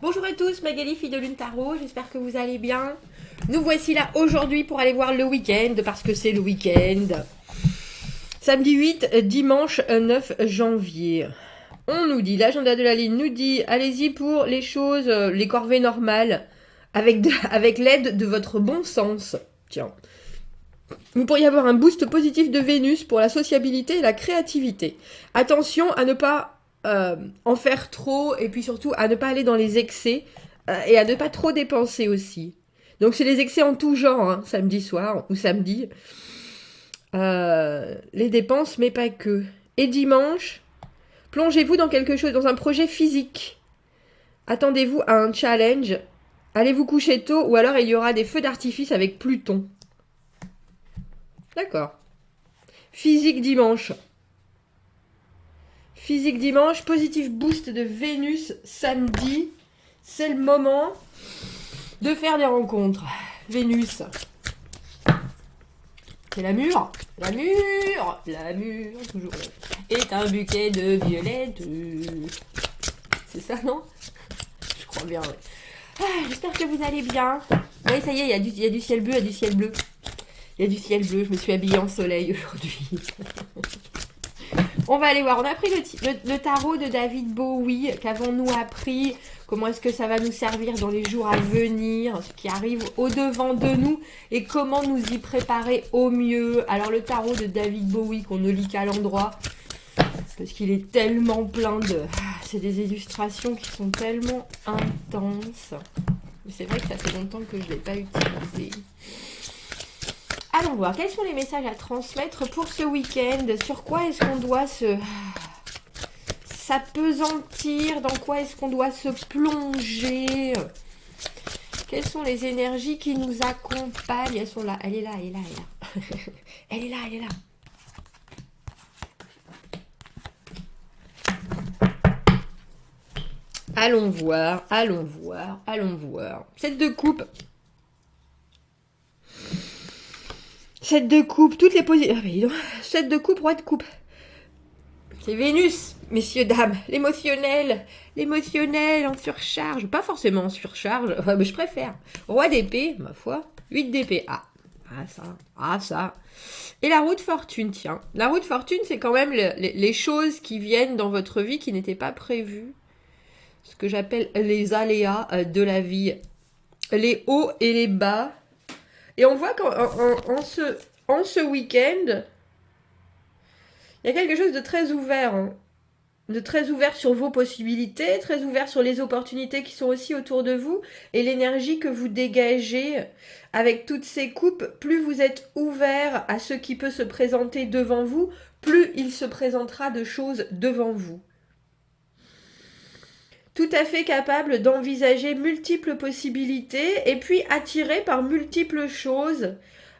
Bonjour à tous, Magali, fille de Lune Tarot, j'espère que vous allez bien. Nous voici là aujourd'hui pour aller voir le week-end, parce que c'est le week-end. Samedi 8, dimanche 9 janvier. On nous dit, l'agenda de la ligne nous dit, allez-y pour les choses, les corvées normales, avec l'aide de votre bon sens. Tiens. Vous pourriez avoir un boost positif de Vénus pour la sociabilité et la créativité. Attention à ne pas en faire trop et puis surtout à ne pas aller dans les excès et à ne pas trop dépenser aussi. Donc c'est les excès en tout genre, hein, samedi soir ou samedi. Les dépenses, mais pas que. Et dimanche, plongez-vous dans quelque chose, dans un projet physique. Attendez-vous à un challenge. Allez vous coucher tôt ou alors il y aura des feux d'artifice avec Pluton. D'accord. Physique dimanche. Physique dimanche, positif boost de Vénus samedi. C'est le moment de faire des rencontres. Vénus. C'est l'amour. L'amour, toujours. Est un bouquet de violettes. C'est ça, non? Je crois bien, ouais. J'espère que vous allez bien. Oui, ça y est, il y a du ciel bleu, il y a du ciel bleu. Il y a du ciel bleu, je me suis habillée en soleil aujourd'hui. On va aller voir. On a pris le tarot de David Bowie. Qu'avons-nous appris? Comment est-ce que ça va nous servir dans les jours à venir? Ce qui arrive au-devant de nous. Et comment nous y préparer au mieux? Alors le tarot de David Bowie qu'on ne lit qu'à l'endroit. Parce qu'il est tellement plein de... C'est des illustrations qui sont tellement intenses. C'est vrai que ça fait longtemps que je ne l'ai pas utilisé. Allons voir, quels sont les messages à transmettre pour ce week-end? Sur quoi est-ce qu'on doit s'apesantir? Dans quoi est-ce qu'on doit se plonger? Quelles sont les énergies qui nous accompagnent? Elles sont là, elle est là, elle est là, elle est là. Elle est là, elle est là. Allons voir, allons voir, allons voir. 7 de coupe. 7 de coupe, toutes les positions. 7 de coupe, roi de coupe. C'est Vénus, messieurs, dames. L'émotionnel. L'émotionnel en surcharge. Pas forcément en surcharge. Enfin, mais je préfère. Roi d'épée, ma foi. 8 d'épée. Ah, ça. Ah, ça. Et la roue de fortune, tiens. La roue de fortune, c'est quand même les choses qui viennent dans votre vie qui n'étaient pas prévues. Ce que j'appelle les aléas de la vie. Les hauts et les bas. Et on voit qu'en ce week-end, il y a quelque chose de très ouvert. Hein. De très ouvert sur vos possibilités, très ouvert sur les opportunités qui sont aussi autour de vous. Et l'énergie que vous dégagez avec toutes ces coupes, plus vous êtes ouvert à ce qui peut se présenter devant vous, plus il se présentera de choses devant vous. Tout à fait capable d'envisager multiples possibilités et puis attiré par multiples choses.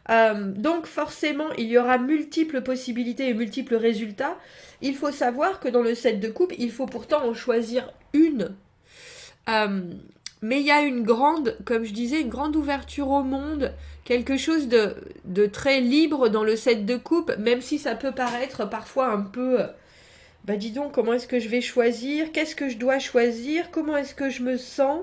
Donc forcément, il y aura multiples possibilités et multiples résultats. Il faut savoir que dans le set de coupe, il faut pourtant en choisir une. Mais il y a une grande, comme je disais, une grande ouverture au monde, quelque chose de très libre dans le set de coupe, même si ça peut paraître parfois un peu... Bah dis donc, comment est-ce que je vais choisir? Qu'est-ce que je dois choisir? Comment est-ce que je me sens?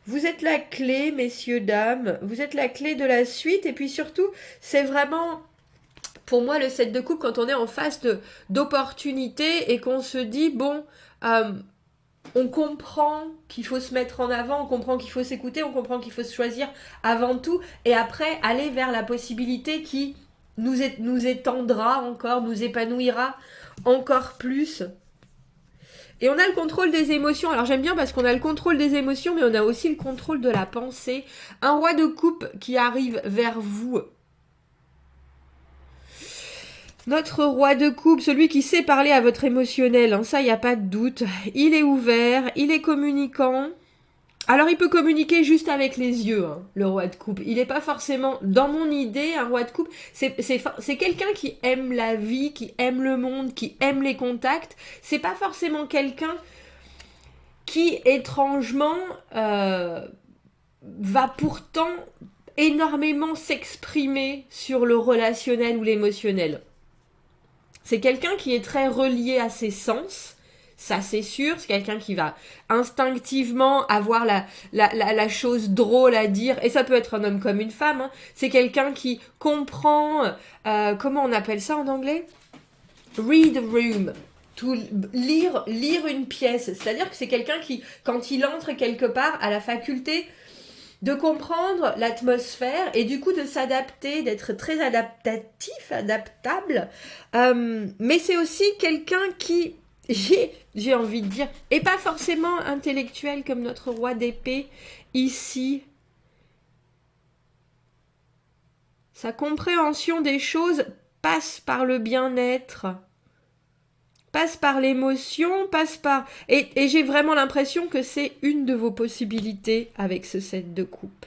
Vous êtes la clé, messieurs, dames. Vous êtes la clé de la suite. Et puis surtout, c'est vraiment, pour moi, le set de coupe, quand on est en face d'opportunités et qu'on se dit, bon, on comprend qu'il faut se mettre en avant, on comprend qu'il faut s'écouter, on comprend qu'il faut se choisir avant tout. Et après, aller vers la possibilité qui nous étendra encore, nous épanouira encore plus. Et on a le contrôle des émotions. Alors j'aime bien parce qu'on a le contrôle des émotions, mais on a aussi le contrôle de la pensée. Un roi de coupe qui arrive vers vous. Notre roi de coupe, celui qui sait parler à votre émotionnel, hein, ça, il n'y a pas de doute. Il est ouvert, il est communicant. Alors il peut communiquer juste avec les yeux, hein, le roi de coupe. Il n'est pas forcément, dans mon idée, un roi de coupe. C'est quelqu'un qui aime la vie, qui aime le monde, qui aime les contacts. C'est pas forcément quelqu'un qui, étrangement, va pourtant énormément s'exprimer sur le relationnel ou l'émotionnel. C'est quelqu'un qui est très relié à ses sens. ça c'est sûr, c'est quelqu'un qui va instinctivement avoir la chose drôle à dire, et ça peut être un homme comme une femme, hein. C'est quelqu'un qui comprend, comment on appelle ça en anglais? Read a room. Tout, lire une pièce, c'est-à-dire que c'est quelqu'un qui, quand il entre quelque part, a la faculté de comprendre l'atmosphère et du coup de s'adapter, d'être très adaptatif, adaptable. Mais c'est aussi quelqu'un qui, j'ai envie de dire, est pas forcément intellectuel comme notre roi d'épée ici. Sa compréhension des choses passe par le bien-être, passe par l'émotion, passe par... Et j'ai vraiment l'impression que c'est une de vos possibilités avec ce set de coupe.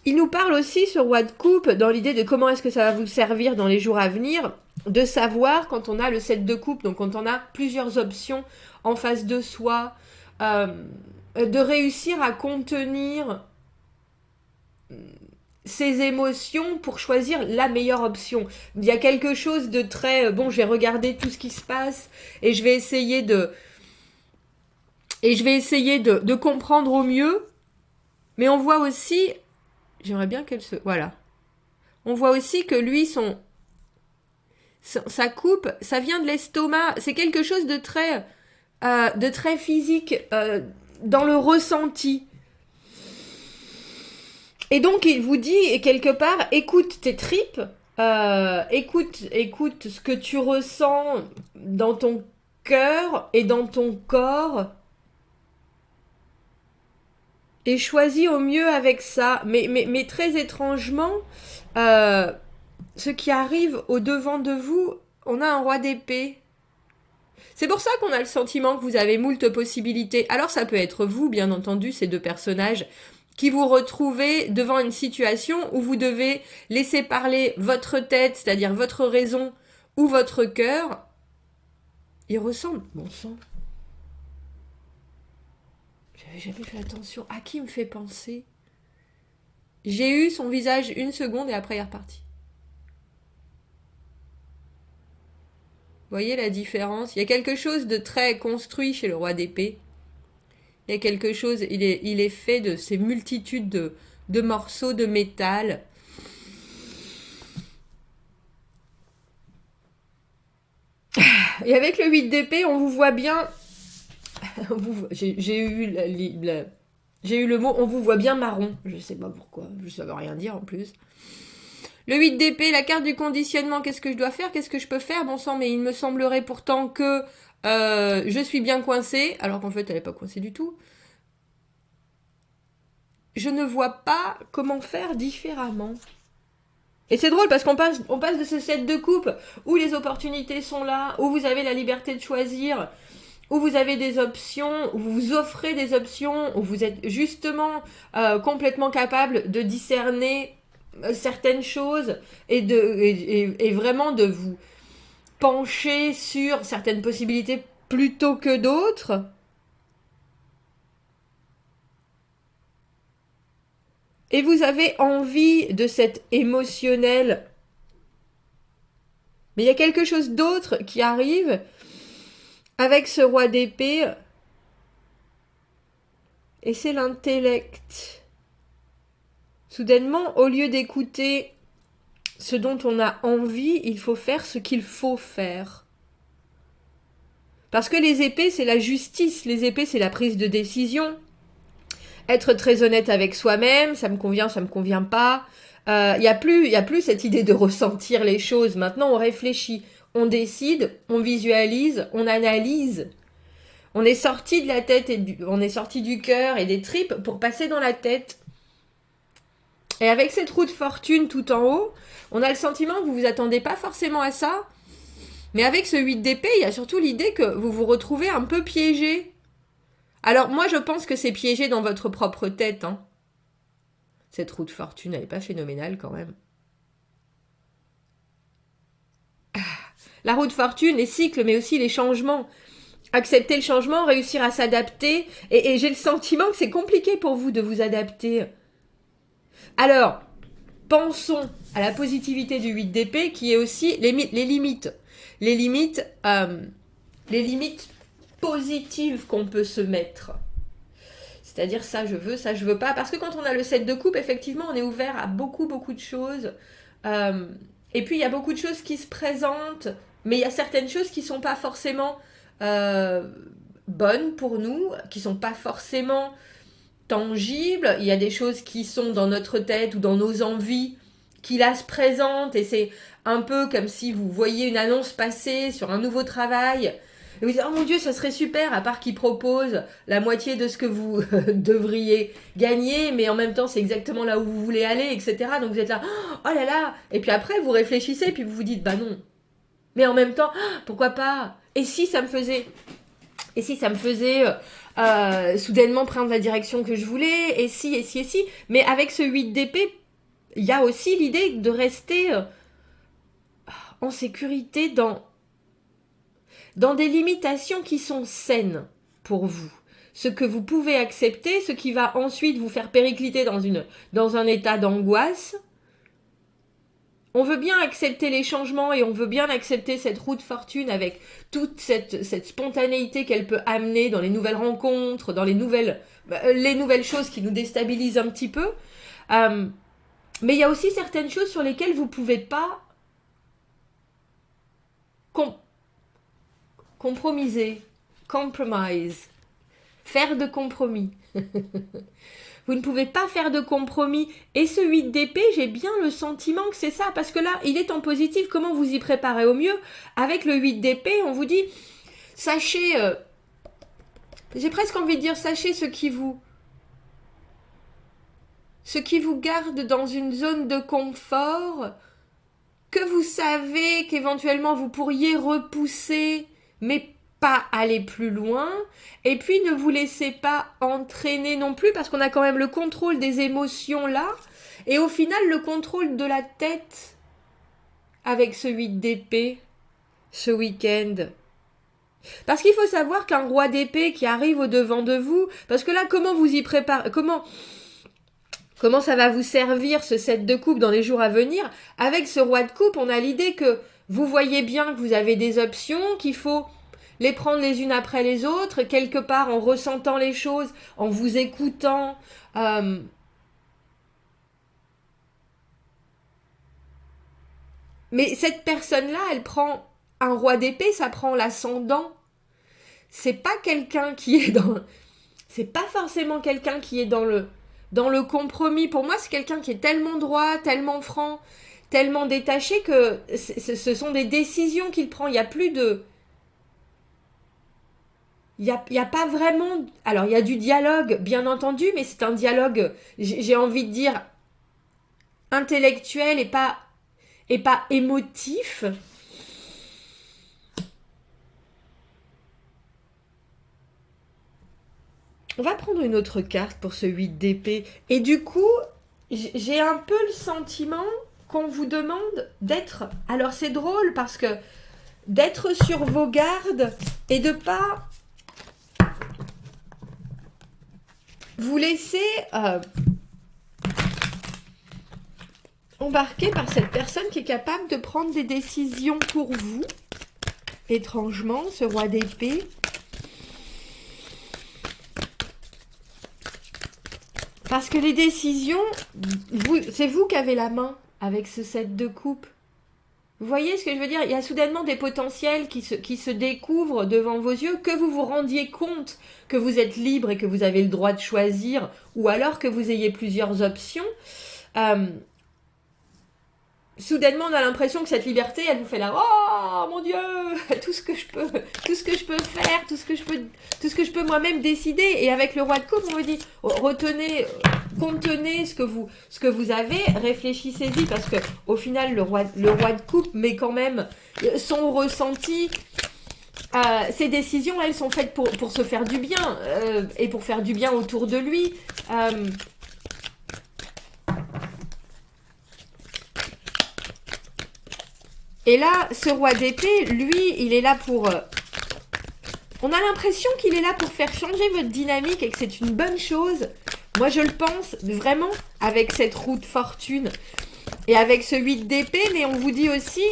Il nous parle aussi, ce roi de coupe, dans l'idée de comment est-ce que ça va vous servir dans les jours à venir, de savoir quand on a le set de coupe, donc quand on a plusieurs options en face de soi, de réussir à contenir ses émotions pour choisir la meilleure option. Il y a quelque chose de très... bon, je vais regarder tout ce qui se passe et je vais essayer de... de comprendre au mieux. Mais on voit aussi... J'aimerais bien qu'elle se... Voilà. On voit aussi que lui, sa coupe, ça vient de l'estomac. C'est quelque chose de très physique, dans le ressenti. Et donc, il vous dit, quelque part, écoute tes tripes, écoute ce que tu ressens dans ton cœur et dans ton corps, et choisis au mieux avec ça. Mais très étrangement, ce qui arrive au devant de vous, on a un roi d'épée. C'est pour ça qu'on a le sentiment que vous avez moult possibilités. Alors ça peut être vous, bien entendu, ces deux personnages, qui vous retrouvez devant une situation où vous devez laisser parler votre tête, c'est-à-dire votre raison ou votre cœur. Il ressemble, bon sang. J'avais jamais fait attention. À qui me fait penser? J'ai eu son visage une seconde et après il est reparti. Vous voyez la différence? Il y a quelque chose de très construit chez le roi d'épée. Il y a quelque chose, il est fait de ces multitudes de morceaux de métal. Et avec le 8 d'épée, on vous voit bien... J'ai eu le mot, on vous voit bien marron. Je sais pas pourquoi, ça veut rien dire en plus. Le 8 d'épée, la carte du conditionnement, qu'est-ce que je dois faire? Qu'est-ce que je peux faire? Bon sang, mais il me semblerait pourtant que je suis bien coincée, alors qu'en fait elle n'est pas coincée du tout. Je ne vois pas comment faire différemment. Et c'est drôle parce qu'on passe de ce set de coupe où les opportunités sont là, où vous avez la liberté de choisir, où vous avez des options, où vous vous offrez des options, où vous êtes justement complètement capable de discerner certaines choses et vraiment de vous pencher sur certaines possibilités plutôt que d'autres. Et vous avez envie de cet émotionnel. Mais il y a quelque chose d'autre qui arrive avec ce roi d'épée. Et c'est l'intellect. Soudainement, au lieu d'écouter ce dont on a envie, il faut faire ce qu'il faut faire. Parce que les épées, c'est la justice. Les épées, c'est la prise de décision. Être très honnête avec soi-même, ça me convient, ça me convient pas. Il y a plus cette idée de ressentir les choses. Maintenant, on réfléchit, on décide, on visualise, on analyse. On est sorti de la tête on est sorti du cœur et des tripes pour passer dans la tête. Et avec cette roue de fortune tout en haut, on a le sentiment que vous vous attendez pas forcément à ça. Mais avec ce 8 d'épée, il y a surtout l'idée que vous vous retrouvez un peu piégé. Alors moi je pense que c'est piégé dans votre propre tête. Hein. Cette roue de fortune, elle n'est pas phénoménale quand même. La roue de fortune, les cycles, mais aussi les changements. Accepter le changement, réussir à s'adapter. Et j'ai le sentiment que c'est compliqué pour vous de vous adapter. Alors, pensons à la positivité du 8 d'épée qui est aussi les limites. les limites positives qu'on peut se mettre. C'est-à-dire ça je veux pas. Parce que quand on a le 7 de coupe, effectivement, on est ouvert à beaucoup de choses. Et puis il y a beaucoup de choses qui se présentent, mais il y a certaines choses qui sont pas forcément bonnes pour nous, qui sont pas forcément tangibles. Il y a des choses qui sont dans notre tête ou dans nos envies qui là se présentent, et c'est un peu comme si vous voyiez une annonce passer sur un nouveau travail. Et vous dites, oh mon Dieu, ça serait super, à part qu'ils proposent la moitié de ce que vous devriez gagner, mais en même temps, c'est exactement là où vous voulez aller, etc. Donc vous êtes là, oh là là. Et puis après, vous réfléchissez, puis vous vous dites, bah non. Mais en même temps, pourquoi pas? Et si ça me faisait soudainement prendre la direction que je voulais, et si. Mais avec ce 8 d'épée, il y a aussi l'idée de rester en sécurité dans des limitations qui sont saines pour vous. Ce que vous pouvez accepter, ce qui va ensuite vous faire péricliter dans un état d'angoisse. On veut bien accepter les changements et on veut bien accepter cette roue de fortune avec toute cette spontanéité qu'elle peut amener dans les nouvelles rencontres, dans les nouvelles choses qui nous déstabilisent un petit peu. Mais il y a aussi certaines choses sur lesquelles vous ne pouvez pas compromiser, faire de compromis. Vous ne pouvez pas faire de compromis. Et ce 8 d'épée, j'ai bien le sentiment que c'est ça. Parce que là, il est en positif. Comment vous y préparez au mieux? Avec le 8 d'épée, on vous dit, sachez, j'ai presque envie de dire, sachez ce qui vous garde dans une zone de confort, que vous savez qu'éventuellement vous pourriez repousser, mais pas aller plus loin. Et puis ne vous laissez pas entraîner non plus, parce qu'on a quand même le contrôle des émotions là, et au final le contrôle de la tête avec ce 8 d'épée ce week-end. Parce qu'il faut savoir qu'un roi d'épée qui arrive au devant de vous, parce que là comment vous y préparez, comment ça va vous servir ce 7 de coupe dans les jours à venir? Avec ce roi de coupe, on a l'idée que vous voyez bien que vous avez des options, qu'il faut les prendre les unes après les autres, quelque part en ressentant les choses, en vous écoutant. Mais cette personne-là, elle prend un roi d'épée, ça prend l'ascendant. C'est pas quelqu'un qui est c'est pas forcément quelqu'un qui est dans le compromis. Pour moi, c'est quelqu'un qui est tellement droit, tellement franc, tellement détaché que ce sont des décisions qu'il prend. Il n'y a plus de... Il y a pas vraiment... Alors, il y a du dialogue, bien entendu, mais c'est un dialogue, j'ai envie de dire, intellectuel et pas émotif. On va prendre une autre carte pour ce 8 d'épée. Et du coup, j'ai un peu le sentiment qu'on vous demande d'être... Alors, c'est drôle parce que d'être sur vos gardes et de pas vous laisser embarquer par cette personne qui est capable de prendre des décisions pour vous. Étrangement, ce roi d'épée. Parce que les décisions, c'est vous qui avez la main avec ce 7 de coupe. Vous voyez ce que je veux dire? Il y a soudainement des potentiels qui se découvrent devant vos yeux, que vous vous rendiez compte que vous êtes libre et que vous avez le droit de choisir, ou alors que vous ayez plusieurs options. Soudainement, on a l'impression que cette liberté, elle vous fait là, oh mon Dieu, tout ce que je peux faire, tout ce que je peux moi-même décider. Et avec le roi de coupe, on me dit, contenez ce que vous avez, réfléchissez-y, parce que au final, le roi de coupe met quand même son ressenti. Ces décisions, elles sont faites pour se faire du bien et pour faire du bien autour de lui. Et là, ce roi d'épée, lui, il est là pour... on a l'impression qu'il est là pour faire changer votre dynamique et que c'est une bonne chose. Moi, je le pense vraiment avec cette roue de fortune. Et avec ce 8 d'épée, mais on vous dit aussi,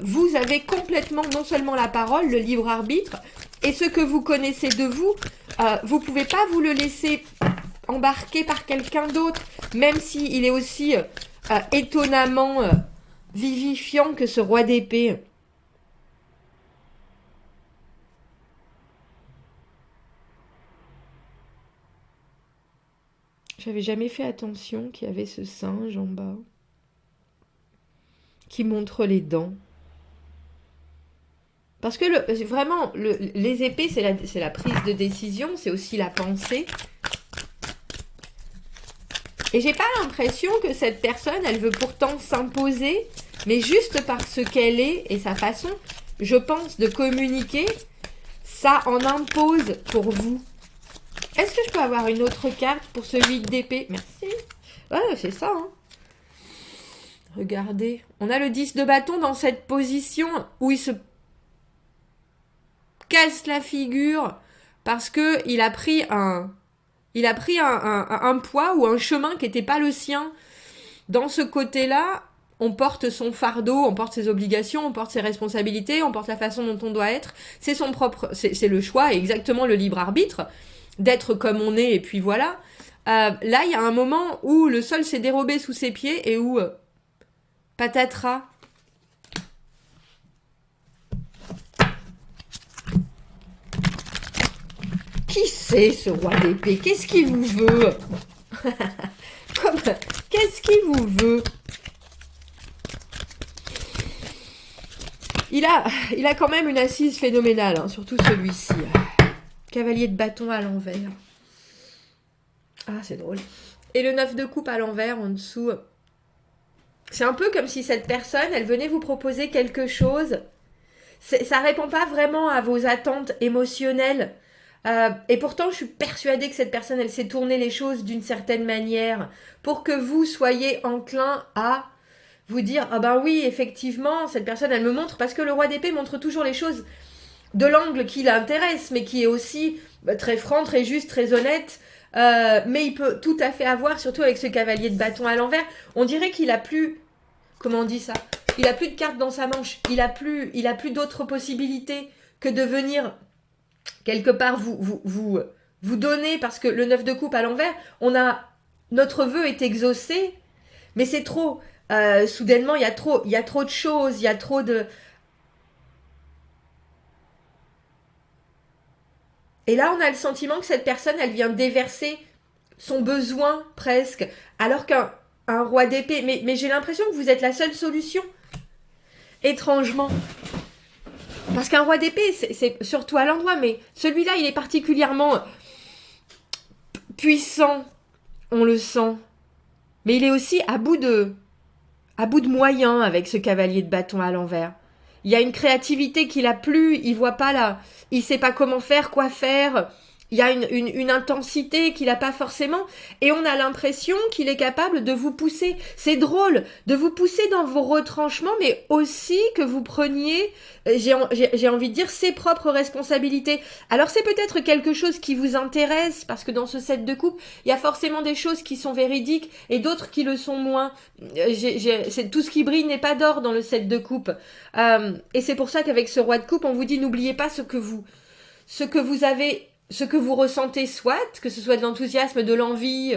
vous avez complètement non seulement la parole, le libre arbitre, et ce que vous connaissez de vous, vous pouvez pas vous le laisser embarquer par quelqu'un d'autre, même s'il est aussi étonnamment vivifiant que ce roi d'épée. J'avais jamais fait attention qu'il y avait ce singe en bas qui montre les dents. Parce que vraiment, les épées, c'est la prise de décision, c'est aussi la pensée. Et j'ai pas l'impression que cette personne, elle veut pourtant s'imposer, mais juste parce qu'elle est et sa façon, je pense, de communiquer, ça en impose pour vous. Est-ce que je peux avoir une autre carte pour ce 8 d'épée? Merci. Ouais, c'est ça. Hein. Regardez. On a le 10 de bâton dans cette position où il se casse la figure parce que il a pris un poids ou un chemin qui n'était pas le sien. Dans ce côté-là, on porte son fardeau, on porte ses obligations, on porte ses responsabilités, on porte la façon dont on doit être. C'est son propre, c'est le choix et exactement le libre arbitre d'être comme on est et puis voilà. Là, il y a un moment où le sol s'est dérobé sous ses pieds et où patatras. Qui c'est ce roi d'épée? Qu'est-ce qu'il vous veut? Qu'est-ce qu'il vous veut? Il a quand même une assise phénoménale, hein, surtout celui-ci. Cavalier de bâton à l'envers. Ah, c'est drôle. Et le 9 de coupe à l'envers, en dessous. C'est un peu comme si cette personne, elle venait vous proposer quelque chose. Ça répond pas vraiment à vos attentes émotionnelles. Et pourtant, je suis persuadée que cette personne, elle sait tourner les choses d'une certaine manière pour que vous soyez enclin à vous dire « Ah ben oui, effectivement, cette personne, elle me montre... » Parce que le roi d'épée montre toujours les choses de l'angle qui l'intéresse, mais qui est aussi très franc, très juste, très honnête. Mais il peut tout à fait avoir, surtout avec ce cavalier de bâton à l'envers, on dirait qu'il a plus... Comment on dit ça? Il a plus de cartes dans sa manche. Il a plus d'autres possibilités que de venir quelque part vous donner, parce que le 9 de coupe à l'envers, notre vœu est exaucé, mais c'est trop. Soudainement, il y a trop de choses, il y a trop de... Et là, on a le sentiment que cette personne, elle vient déverser son besoin presque, alors qu'un roi d'épée... Mais j'ai l'impression que vous êtes la seule solution, étrangement. Parce qu'un roi d'épée, c'est surtout à l'endroit, mais celui-là, il est particulièrement puissant, on le sent. Mais il est aussi à bout de moyens avec ce cavalier de bâton à l'envers. Il y a une créativité qu'il a plus, il voit pas là, il sait pas comment faire, quoi faire. Il y a une intensité qu'il n'a pas forcément, et on a l'impression qu'il est capable de vous pousser. C'est drôle, de vous pousser dans vos retranchements, mais aussi que vous preniez, j'ai envie de dire, ses propres responsabilités. Alors c'est peut-être quelque chose qui vous intéresse, parce que dans ce set de coupe, il y a forcément des choses qui sont véridiques, et d'autres qui le sont moins. C'est tout ce qui brille n'est pas d'or dans le set de coupe. Et c'est pour ça qu'avec ce roi de coupe, on vous dit, n'oubliez pas ce que vous avez... Ce que vous ressentez soit, que ce soit de l'enthousiasme, de l'envie,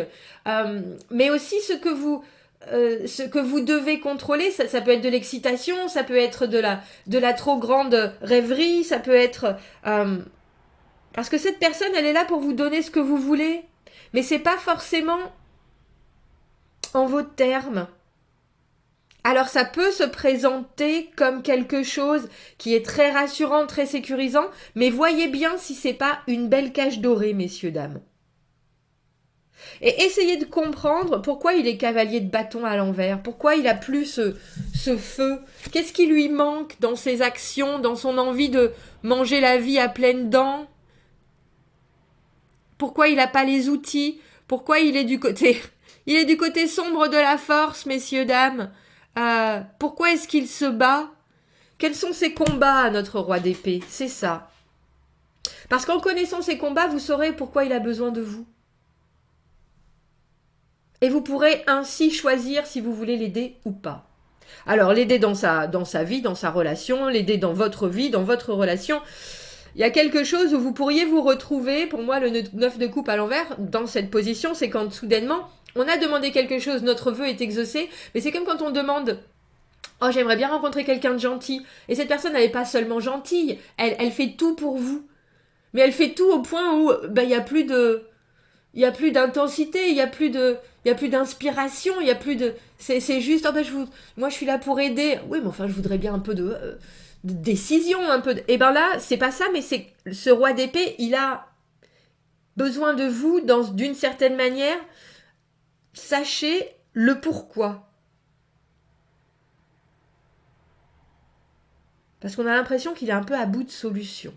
mais aussi ce que vous devez contrôler. Ça peut être de l'excitation, ça peut être de la trop grande rêverie, ça peut être... parce que cette personne, elle est là pour vous donner ce que vous voulez, mais c'est pas forcément en vos termes. Alors ça peut se présenter comme quelque chose qui est très rassurant, très sécurisant, mais voyez bien si c'est pas une belle cage dorée, messieurs, dames. Et essayez de comprendre pourquoi il est cavalier de bâton à l'envers, pourquoi il a plus ce feu, qu'est-ce qui lui manque dans ses actions, dans son envie de manger la vie à pleines dents, pourquoi il n'a pas les outils, pourquoi il est du côté sombre de la force, messieurs, dames. Pourquoi est-ce qu'il se bat? Quels sont ses combats, notre roi d'épée? C'est ça. Parce qu'en connaissant ses combats, vous saurez pourquoi il a besoin de vous. Et vous pourrez ainsi choisir si vous voulez l'aider ou pas. Alors, l'aider dans sa vie, dans sa relation, l'aider dans votre vie, dans votre relation. Il y a quelque chose où vous pourriez vous retrouver, pour moi, le 9 de coupe à l'envers, dans cette position, c'est quand soudainement, on a demandé quelque chose, notre vœu est exaucé, mais c'est comme quand on demande « Oh, j'aimerais bien rencontrer quelqu'un de gentil. » Et cette personne, elle n'est pas seulement gentille, elle fait tout pour vous. Mais elle fait tout au point où il n'y a plus de... Il n'y a plus d'intensité, il n'y a plus d'inspiration, il n'y a plus de... C'est juste, oh moi je suis là pour aider. Oui, mais enfin, je voudrais bien un peu de décision, un peu de... Et ben là, c'est pas ça, mais c'est ce roi d'épée, il a besoin de vous d'une certaine manière. Sachez le pourquoi. Parce qu'on a l'impression qu'il est un peu à bout de solution.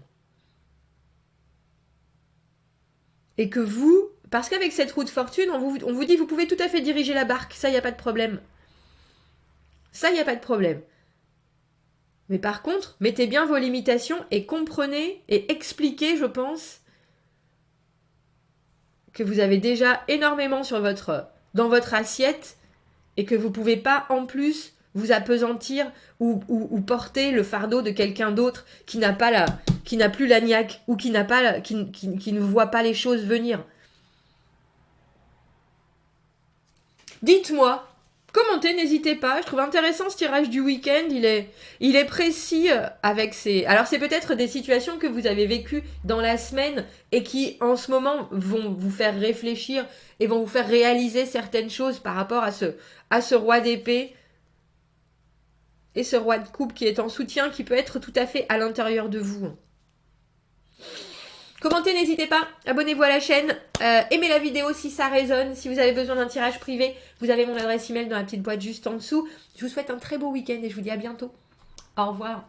Et que vous, parce qu'avec cette roue de fortune, on vous dit, vous pouvez tout à fait diriger la barque, ça, il n'y a pas de problème. Ça, il n'y a pas de problème. Mais par contre, mettez bien vos limitations et comprenez et expliquez, je pense, que vous avez déjà énormément dans votre assiette et que vous ne pouvez pas en plus vous appesantir ou porter le fardeau de quelqu'un d'autre qui n'a plus la niaque ou qui ne voit pas les choses venir. Dites-moi, commentez, n'hésitez pas. Je trouve intéressant ce tirage du week-end. Il est précis avec ses... Alors, c'est peut-être des situations que vous avez vécues dans la semaine et qui, en ce moment, vont vous faire réfléchir et vont vous faire réaliser certaines choses par rapport à ce roi d'épée et ce roi de coupe qui est en soutien, qui peut être tout à fait à l'intérieur de vous. Commentez, n'hésitez pas, abonnez-vous à la chaîne, aimez la vidéo si ça résonne, si vous avez besoin d'un tirage privé, vous avez mon adresse email dans la petite boîte juste en dessous. Je vous souhaite un très beau week-end et je vous dis à bientôt. Au revoir.